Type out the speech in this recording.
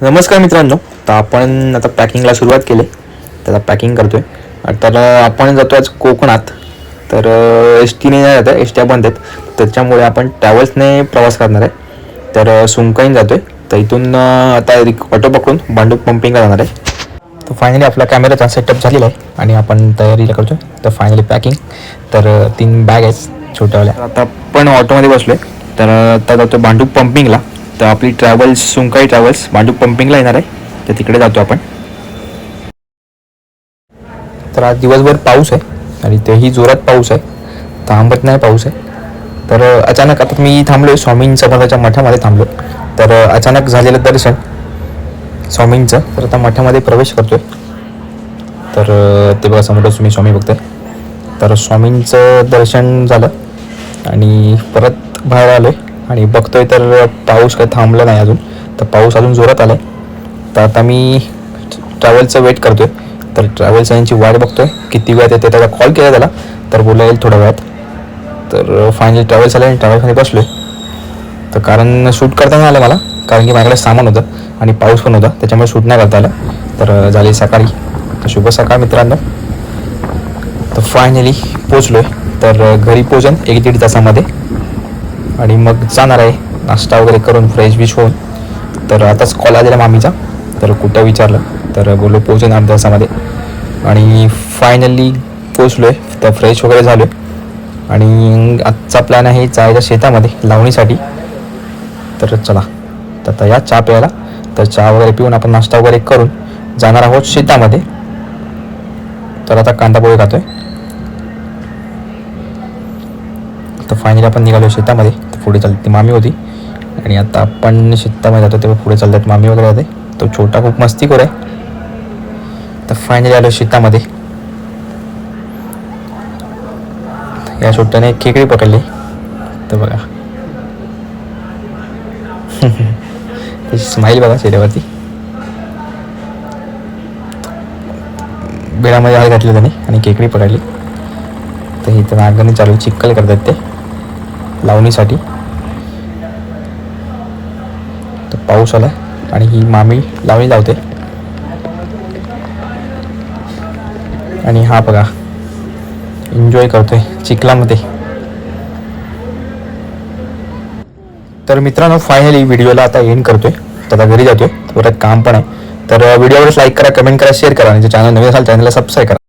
नमस्कार मित्रांनो, तर आपण आता पॅकिंगला सुरुवात केली. त्याला पॅकिंग करतोय. तर आपण जातो आज कोकणात. तर एस टीने नाही जात आहे, एस ट्या बंद आहेत. त्याच्यामुळे आपण ट्रॅव्हल्सने प्रवास करणार आहे. तर सुंकाईन जातो आहे. तर इथून आता ऑटो पकडून भांडूप पंपिंगला जाणार आहे. तर फायनली आपला कॅमेराचा सेटअप झालेला आहे आणि आपण तयारीला करतो आहे. तर फायनली पॅकिंग. तर 3 बॅग आहेत छोट्यावाल्या. आता आपण ऑटोमध्ये बसलो आहे. तर आता जातो भांडूप पंपिंगला. तर आपली ट्रॅव्हल्स सुंकाई ट्रॅव्हल्स भांडूप पंपिंगला येणार आहे. तर तिकडे जातो आपण. तर आज दिवसभर पाऊस आहे आणि तेही जोरात पाऊस आहे, थांबत नाही पाऊस आहे. तर अचानक आता मी थांबलो आहे स्वामींच्या समर्थाच्या मठामध्ये थांबलो. तर अचानक झालेलं दर्शन स्वामींचं. तर आता मठामध्ये प्रवेश करतोय. तर ते बघा समोरच तुम्ही स्वामी बघताय. तर स्वामींचं दर्शन झालं आणि परत बाहेर आलो आहे आणि बघतोय तर पाऊस काही थांबला नाही अजून. तर पाऊस अजून जोरात आला आहे. तर आता मी ट्रॅव्हलचं वेट करतो आहे. तर ट्रॅव्हल्स यांची वाट बघतो आहे किती वेळात येते. त्याला कॉल केला त्याला, तर बोलला येईल थोड्या वेळात. तर फायनली ट्रॅव्हल्स आलं आणि ट्रॅव्हल्समध्ये बसलो आहे. तर कारण शूट करता नाही आलं मला, कारण की माझ्याकडे सामान होतं आणि पाऊस पण होता, त्याच्यामुळे शूट नाही करता आलं. तर झाली सकाळी. तर शुभ सकाळ मित्रांनो. तर फायनली पोचलो आहे. तर घरी पोचेन 1-1.5 तासामध्ये आणि मग जाणार आहे नाश्ता वगैरे करून फ्रेश बिश होऊन. तर आताच कॉल आलेला मामीचा. तर कुठं विचारलं तर बोललो पोचेन 8 तासामध्ये. आणि फायनली पोचलो आहे. तर फ्रेश वगैरे झालो आहे आणि आजचा प्लॅन आहे जायच्या शेतामध्ये लावणीसाठी. तर चला, तर आता या चहा प्यायला. तर चहा वगैरे पिऊन आपण नाश्ता वगैरे करून जाणार आहोत शेतामध्ये. तर आता कांदा पोहे खातोय. तर फायनली आपण निघालो शेतामध्ये. तर पुढे चालते मामी होती आणि आता आपण शेतामध्ये जातो तेव्हा पुढे चालतात मामी वगैरे होते. तो छोटा खूप मस्तीखोर आहे. तर फायनली आलो शेतामध्ये. या छोट्याने खेकडी पकडली. तर बघा त्याची स्माईल बघा चेहऱ्यावरती. बेडामध्ये हात घातले त्याने आणि खेकडी पकडली. तर ही तर नागणी चालू चिक्कल करतात ते लावणीसाठी. तर पाऊस आला आणि ही मामी लावणी लावते आणि हा बघा एन्जॉय करतोय चिखलामध्ये. तर मित्रांनो फायनली व्हिडिओला आता एंड करतोय. तर आता घरी जातोय, परत काम पण आहे. तर व्हिडिओवर लाईक करा, कमेंट करा, शेअर करा आणि जे चॅनल नवीन असाल चॅनलला सबस्क्राईब करा.